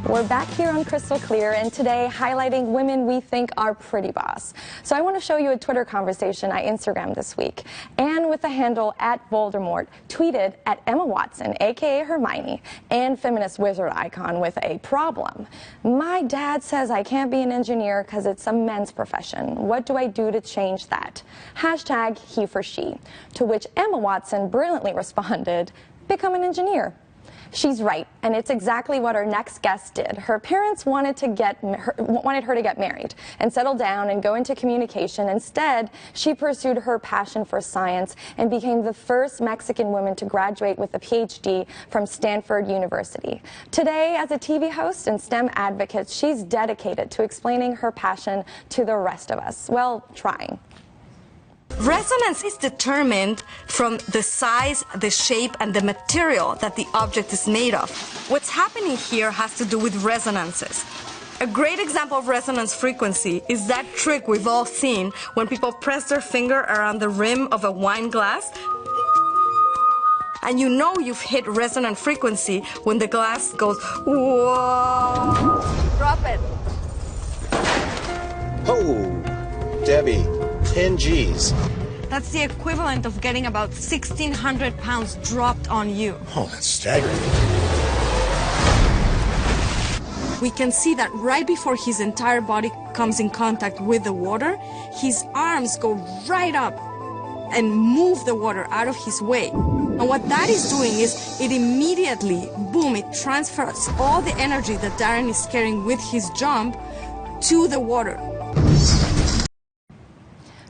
We're back here on Crystal Clear, and today highlighting women we think are pretty boss. So I want to show you a Twitter conversation I Instagrammed this week. Anne with the handle @Voldemort tweeted at Emma Watson, aka Hermione, and feminist wizard icon with a problem. My dad says I can't be an engineer because it's a men's profession. What do I do to change that? Hashtag he for she. To which Emma Watson brilliantly responded, become an engineer. She's right, and it's exactly what our next guest did. Her parents wanted her to get married and settle down and go into communication. Instead, she pursued her passion for science and became the first Mexican woman to graduate with a PhD from Stanford University. Today, as a TV host and STEM advocate, she's dedicated to explaining her passion to the rest of us. Well, trying. Resonance is determined from the size, the shape, and the material that the object is made of. What's happening here has to do with resonances. A great example of resonance frequency is that trick we've all seen when people press their finger around the rim of a wine glass, and you know you've hit resonant frequency when the glass goes, whoa. Drop it. Oh, Debbie. 10 G's. That's the equivalent of getting about 1,600 pounds dropped on you. Oh, that's staggering. We can see that right before his entire body comes in contact with the water, his arms go right up and move the water out of his way. And what that is doing is it immediately, boom, it transfers all the energy that Darren is carrying with his jump to the water.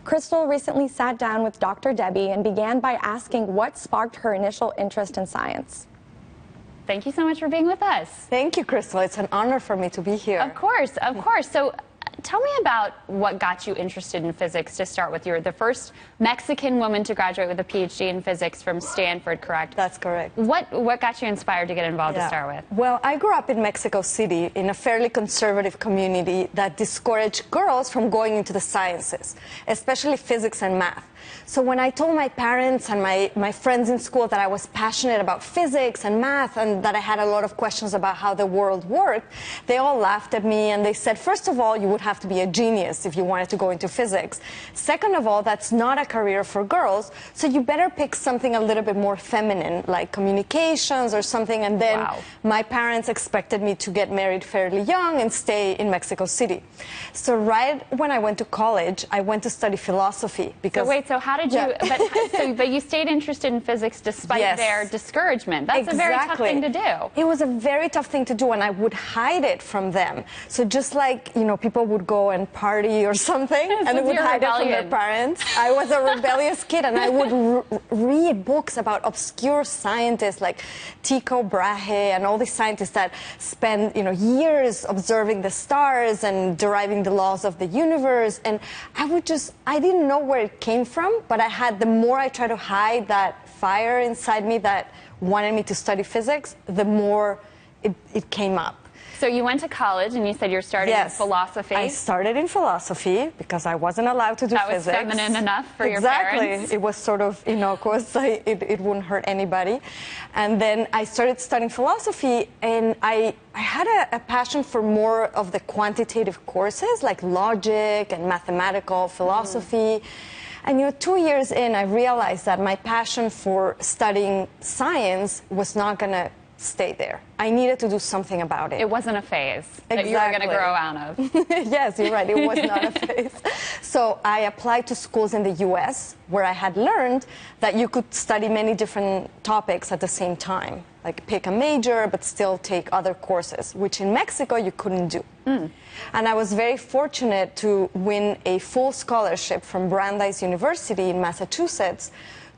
Krystal recently sat down with Dr. Debbie and began by asking what sparked her initial interest in science. Thank you so much for being with us. Thank you, Krystal. It's an honor for me to be here. Of course, of course. So tell me about what got you interested in physics to start with. You're the first Mexican woman to graduate with a PhD in physics from Stanford, correct? That's correct. What got you inspired to get involved to start with? Well, I grew up in Mexico City in a fairly conservative community that discouraged girls from going into the sciences, especially physics and math. So when I told my parents and my friends in school that I was passionate about physics and math and that I had a lot of questions about how the world worked, they all laughed at me and they said, first of all, you would have to be a genius if you wanted to go into physics. Second of all, that's not a career for girls, so you better pick something a little bit more feminine, like communications or something. And then my parents expected me to get married fairly young and stay in Mexico City. So right when I went to college, I went to study philosophy because... So wait, so how did you, but you stayed interested in physics despite their discouragement. That's a very tough thing to do. It was a very tough thing to do, and I would hide it from them. So just like, you know, people would go and party or something, and they would hide it from their parents. I was a rebellious kid, and I would read books about obscure scientists like Tycho Brahe and all these scientists that spend, you know, years observing the stars and deriving the laws of the universe. And I didn't know where it came from, but the more I tried to hide that fire inside me that wanted me to study physics, the more it came up. So you went to college and you said you're starting in philosophy. I started in philosophy because I wasn't allowed to do physics. That was feminine enough for your parents? Exactly. It was sort of innocuous. It wouldn't hurt anybody. And then I started studying philosophy, and I had a passion for more of the quantitative courses like logic and mathematical philosophy. And, you know, 2 years in, I realized that my passion for studying science was not going to stay there. I needed to do something about it. It wasn't a phase that you were going to grow out of. Yes, you're right. It was not a phase. So I applied to schools in the U.S. where I had learned that you could study many different topics at the same time, like pick a major but still take other courses, which in Mexico you couldn't do. And I was very fortunate to win a full scholarship from Brandeis University in Massachusetts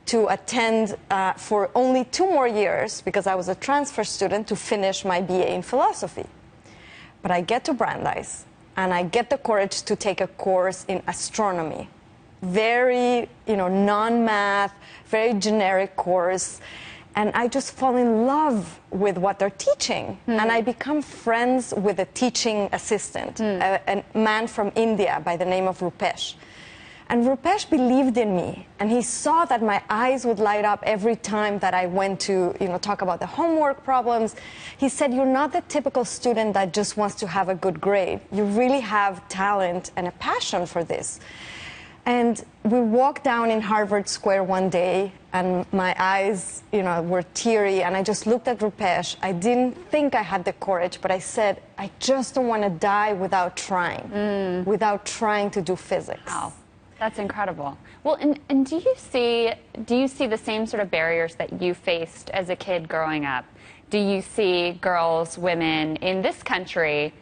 to attend for only 2 more years, because I was a transfer student, to finish my BA in philosophy. But I get to Brandeis, and I get the courage to take a course in astronomy. Very, you know, non-math, very generic course. And I just fall in love with what they're teaching. And I become friends with a teaching assistant, a man from India by the name of Rupesh. And Rupesh believed in me, and he saw that my eyes would light up every time that I went to, talk about the homework problems. He said, "You're not the typical student that just wants to have a good grade. You really have talent and a passion for this." And we walked down in Harvard Square one day, and my eyes, were teary, and I just looked at Rupesh. I didn't think I had the courage, but I said, "I just don't want to die without trying, without trying to do physics." Wow. That's incredible. Well, and do you see the same sort of barriers that you faced as a kid growing up? Do you see girls, women in this country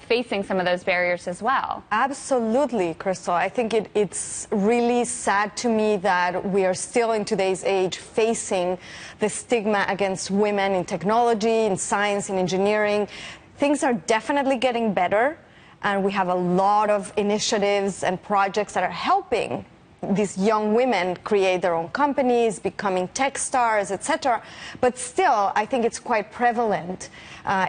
facing some of those barriers as well? Absolutely, Krystal. I think it's really sad to me that we are still in today's age facing the stigma against women in technology, in science, in engineering. Things are definitely getting better. And we have a lot of initiatives and projects that are helping these young women create their own companies, becoming tech stars, etc. But still, I think it's quite prevalent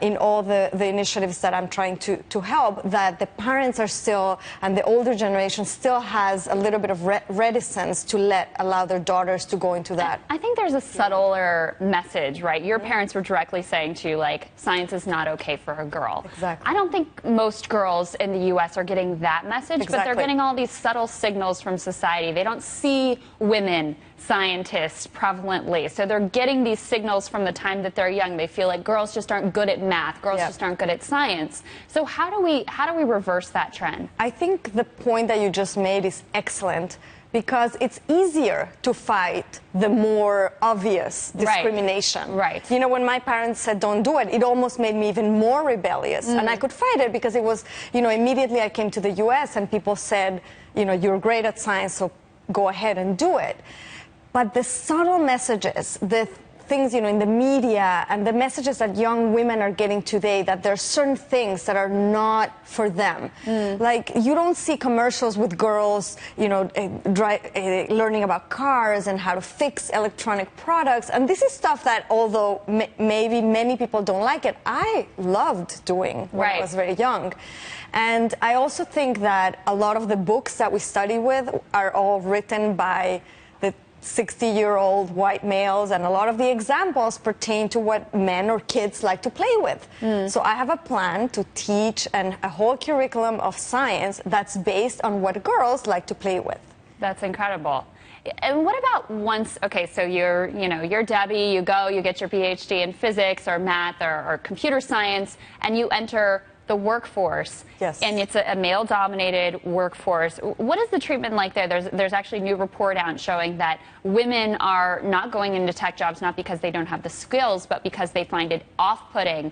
in all the initiatives that I'm trying to help, that the parents are still, and the older generation still has a little bit of reticence to allow their daughters to go into that. I think there's a subtler message, right? Your parents were directly saying to you, like, science is not okay for a girl. Exactly. I don't think most girls in the U.S. are getting that message, Exactly. but they're getting all these subtle signals from society. They don't see women scientists prevalently, so they're getting these signals from the time that they're young. They feel like girls just aren't good at math, girls just aren't good at science. So how do we reverse that trend? I think the point that you just made is excellent, because it's easier to fight the more obvious discrimination. Right. When my parents said don't do it, it almost made me even more rebellious. And I could fight it because it was, immediately I came to the US and people said, you're great at science, so go ahead and do it. But the subtle messages, the things, in the media, and the messages that young women are getting today, that there are certain things that are not for them. Like, you don't see commercials with girls, learning about cars and how to fix electronic products. And this is stuff that, although maybe many people don't like it, I loved doing when I was very young. And I also think that a lot of the books that we study with are all written by the 60-year-old white males, and a lot of the examples pertain to what men or kids like to play with. So I have a plan to teach a whole curriculum of science that's based on what girls like to play with. That's incredible. And what about so you're Debbie, you get your PhD in physics or math or computer science, and you enter the workforce. Yes. And it's a male-dominated workforce. What is the treatment like there? There's actually a new report out showing that women are not going into tech jobs not because they don't have the skills, but because they find it off-putting,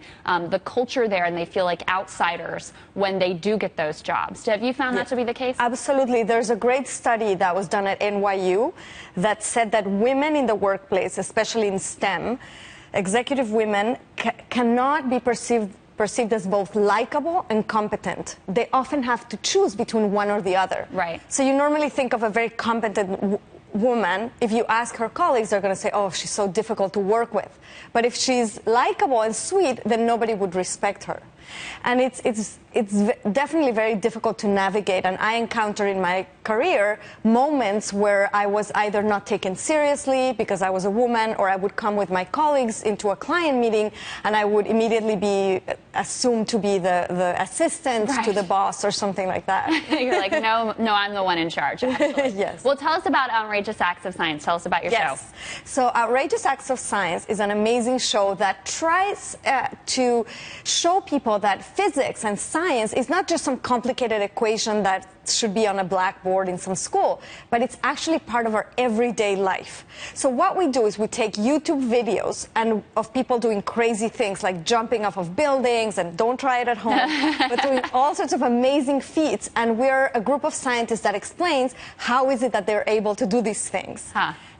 the culture there, and they feel like outsiders when they do get those jobs. Have you found that to be the case? Absolutely. There's a great study that was done at NYU that said that women in the workplace, especially in STEM, executive women cannot be perceived as both likable and competent. They often have to choose between one or the other. Right. So you normally think of a very competent woman. If you ask her colleagues, they're going to say, "Oh, she's so difficult to work with." But if she's likable and sweet, then nobody would respect her. And it's definitely very difficult to navigate. And I encountered in my career moments where I was either not taken seriously because I was a woman, or I would come with my colleagues into a client meeting and I would immediately be assumed to be the assistant to the boss or something like that. You're like, no, I'm the one in charge. Yes. Well, tell us about Outrageous Acts of Science. Tell us about your show. So Outrageous Acts of Science is an amazing show that tries to show people that physics and science is not just some complicated equation that should be on a blackboard in some school, but it's actually part of our everyday life. So what we do is we take YouTube videos of people doing crazy things like jumping off of buildings, and don't try it at home, but doing all sorts of amazing feats, and we're a group of scientists that explains how is it that they're able to do these things.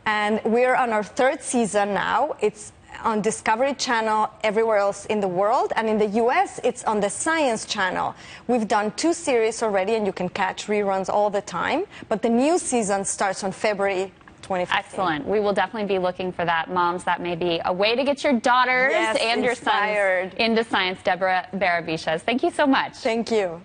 And we're on our 3rd season now. It's on Discovery Channel everywhere else in the world, and in the US it's on the Science Channel. We've done 2 series already, and you can catch reruns all the time, but the new season starts on February 2015. Excellent. We will definitely be looking for that. Moms, that may be a way to get your daughters and your sons into science. Deborah Berebichez, thank you so much. Thank you.